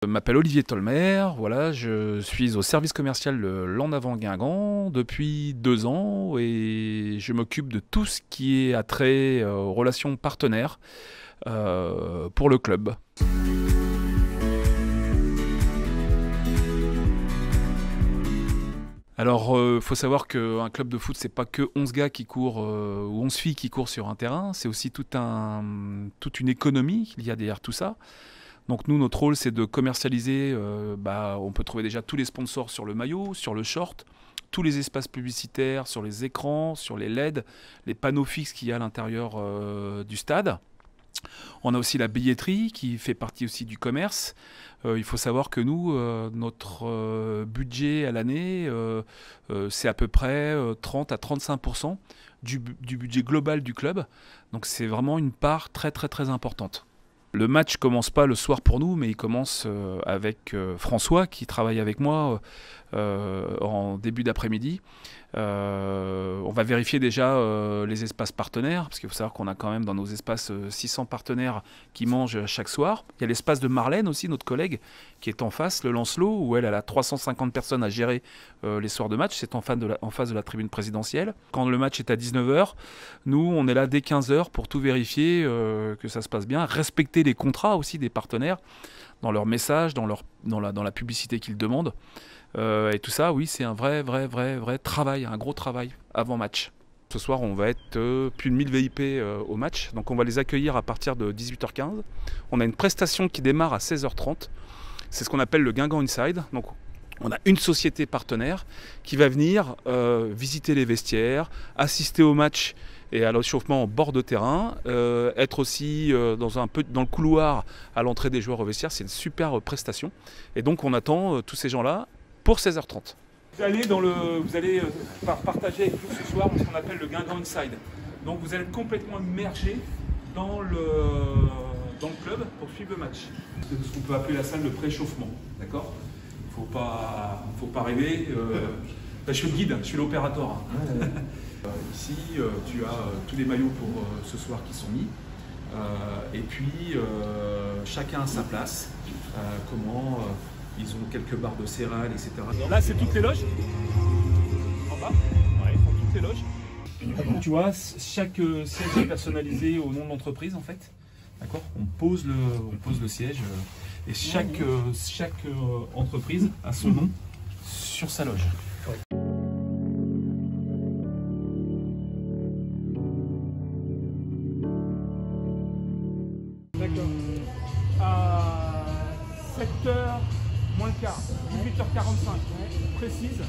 Je m'appelle Olivier Tolmer, voilà, je suis au service commercial de L'en Avant Guingamp depuis 2 ans et je m'occupe de tout ce qui est attrait aux relations partenaires pour le club. Alors, faut savoir qu'un club de foot, c'est pas que 11 gars qui courent ou 11 filles qui courent sur un terrain, c'est aussi toute une économie qu'il y a derrière tout ça. Donc nous, notre rôle, c'est de commercialiser, on peut trouver déjà tous les sponsors sur le maillot, sur le short, tous les espaces publicitaires, sur les écrans, sur les LED, les panneaux fixes qu'il y a à l'intérieur du stade. On a aussi la billetterie qui fait partie aussi du commerce. Il faut savoir que nous, notre budget à l'année, c'est à peu près 30 à 35% du budget global du club. Donc c'est vraiment une part très très très importante. Le match commence pas le soir pour nous, mais il commence avec François qui travaille avec moi en début d'après-midi. On va vérifier déjà les espaces partenaires, parce qu'il faut savoir qu'on a quand même dans nos espaces 600 partenaires qui mangent chaque soir. Il y a l'espace de Marlène aussi, notre collègue, qui est en face, le Lancelot, où elle a 350 personnes à gérer les soirs de match. C'est en face de la tribune présidentielle. Quand le match est à 19h, nous, on est là dès 15h pour tout vérifier, que ça se passe bien, respecter les contrats aussi des partenaires, dans leurs messages, dans la publicité qu'ils demandent. Et tout ça, oui, c'est un vrai travail, un gros travail avant match. Ce soir, on va être plus de 1000 VIP au match, donc on va les accueillir à partir de 18h15. On a une prestation qui démarre à 16h30, c'est ce qu'on appelle le Guingamp Inside. Donc on a une société partenaire qui va venir visiter les vestiaires, assister au match et à l'échauffement en bord de terrain, être aussi dans le couloir à l'entrée des joueurs au vestiaire. C'est une super prestation. Et donc on attend tous ces gens-là pour 16h30. Vous allez partager avec nous ce soir ce qu'on appelle le Guingamp Inside. Donc vous allez être complètement immergé dans le club pour suivre le match. C'est ce qu'on peut appeler la salle de préchauffement, d'accord ? Faut pas rêver. Je suis le guide, je suis l'opérateur. Ici, tu as tous les maillots pour ce soir qui sont mis. Et puis, chacun à sa place. Ils ont quelques barres de céréales, etc. Là, c'est toutes les loges. En bas, ouais, sont toutes les loges. Tu vois, chaque siège est personnalisé au nom de l'entreprise, en fait. D'accord ? On pose le siège et chaque entreprise a son nom sur sa loge. D'accord. À 7h moins le quart, 18h45, précise.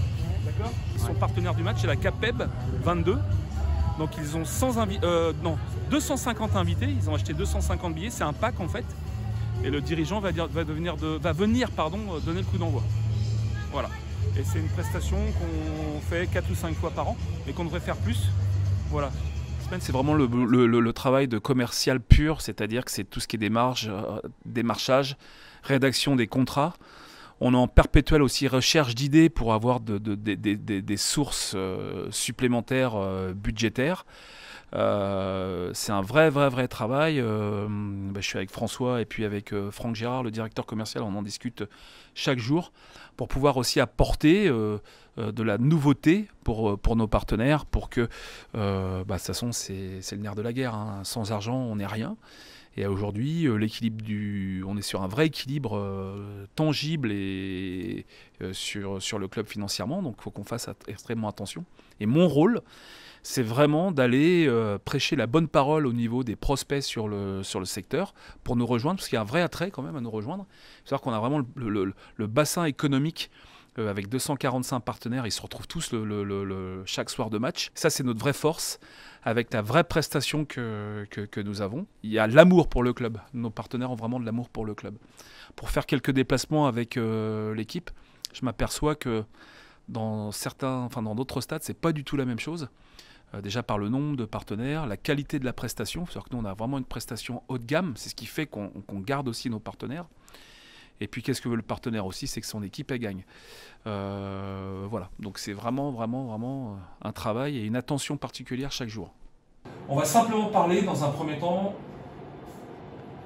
D'accord. Ils sont partenaires du match, c'est la CAPEB 22. Donc ils ont 250 invités, ils ont acheté 250 billets, c'est un pack en fait. Et le dirigeant va venir donner le coup d'envoi. Voilà. Et c'est une prestation qu'on fait 4 ou 5 fois par an, mais qu'on devrait faire plus. Voilà. C'est vraiment le travail de commercial pur, c'est-à-dire que c'est tout ce qui est démarchage, rédaction des contrats. On est en perpétuelle aussi recherche d'idées pour avoir des sources supplémentaires budgétaires. C'est un vrai travail. Je suis avec François et puis avec Franck Gérard, le directeur commercial. On en discute chaque jour pour pouvoir aussi apporter de la nouveauté pour nos partenaires, pour que, de toute façon, c'est le nerf de la guerre, hein. Sans argent, on n'est rien. Et aujourd'hui, on est sur un vrai équilibre tangible et sur le club financièrement. Donc, il faut qu'on fasse extrêmement attention. Et mon rôle, c'est vraiment d'aller prêcher la bonne parole au niveau des prospects sur le secteur pour nous rejoindre, parce qu'il y a un vrai attrait quand même à nous rejoindre. Il faut savoir qu'on a vraiment le bassin économique avec 245 partenaires. Ils se retrouvent tous chaque soir de match. Ça, c'est notre vraie force, avec la vraie prestation que nous avons. Il y a l'amour pour le club. Nos partenaires ont vraiment de l'amour pour le club. Pour faire quelques déplacements avec l'équipe, je m'aperçois que dans d'autres stades, c'est pas du tout la même chose. Déjà par le nombre de partenaires, la qualité de la prestation. C'est-à-dire que nous, on a vraiment une prestation haut de gamme. C'est ce qui fait qu'on garde aussi nos partenaires. Et puis, qu'est-ce que veut le partenaire aussi? C'est que son équipe, elle gagne. Voilà. Donc, c'est vraiment un travail et une attention particulière chaque jour. On va simplement parler, dans un premier temps,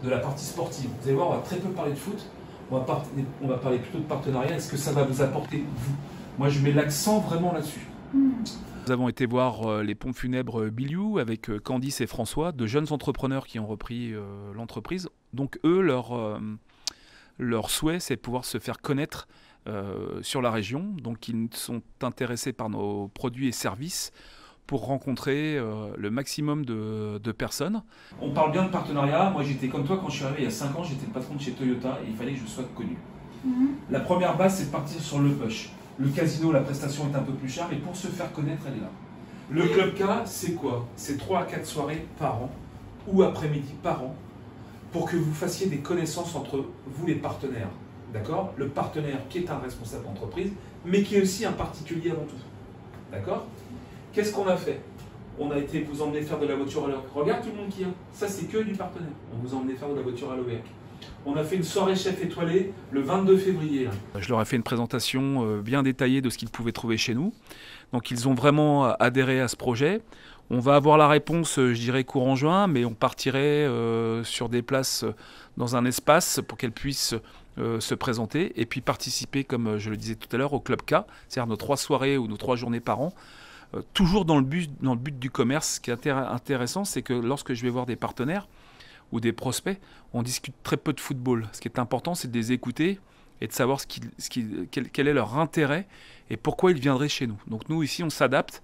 de la partie sportive. Vous allez voir, on va très peu parler de foot. on va parler plutôt de partenariat. Est-ce que ça va vous apporter, vous? Moi, je mets l'accent vraiment là-dessus. Nous avons été voir les pompes funèbres Biliou avec Candice et François, de jeunes entrepreneurs qui ont repris l'entreprise. Donc eux, leur souhait, c'est de pouvoir se faire connaître sur la région. Donc ils sont intéressés par nos produits et services pour rencontrer le maximum de personnes. On parle bien de partenariat. Moi, j'étais comme toi quand je suis arrivé il y a 5 ans, j'étais le patron de chez Toyota et il fallait que je sois connu. La première base, c'est de partir sur le push. Le casino, la prestation est un peu plus chère, mais pour se faire connaître, elle est là. Le Club K, c'est quoi? C'est 3 à 4 soirées par an ou après-midi par an pour que vous fassiez des connaissances entre vous, les partenaires. D'accord? Le partenaire qui est un responsable d'entreprise, mais qui est aussi un particulier avant tout. D'accord? Qu'est-ce qu'on a fait? On a été vous emmener faire de la voiture à l'ERC. Regarde tout le monde qui a. Ça, c'est que du partenaire. On vous a emmené faire de la voiture à l'ERC. On a fait une soirée chef étoilée le 22 février. Là. Je leur ai fait une présentation bien détaillée de ce qu'ils pouvaient trouver chez nous. Donc ils ont vraiment adhéré à ce projet. On va avoir la réponse, je dirais, courant juin, mais on partirait sur des places dans un espace pour qu'elles puissent se présenter et puis participer, comme je le disais tout à l'heure, au Club K, c'est-à-dire nos 3 soirées ou nos 3 journées par an. Toujours dans le but du commerce. Ce qui est intéressant, c'est que lorsque je vais voir des partenaires ou des prospects, on discute très peu de football. Ce qui est important, c'est de les écouter et de savoir quel est leur intérêt et pourquoi ils viendraient chez nous. Donc nous, ici, on s'adapte.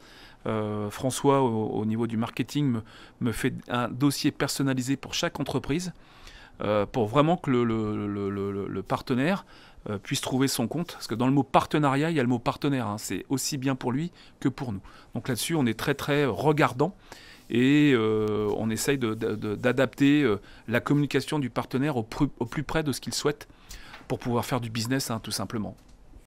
François, au niveau du marketing, me fait un dossier personnalisé pour chaque entreprise pour vraiment que le partenaire puisse trouver son compte. Parce que dans le mot partenariat, il y a le mot partenaire. Hein. C'est aussi bien pour lui que pour nous. Donc là-dessus, on est très, très regardant. Et on essaye d'adapter la communication du partenaire au plus près de ce qu'il souhaite pour pouvoir faire du business, hein, tout simplement.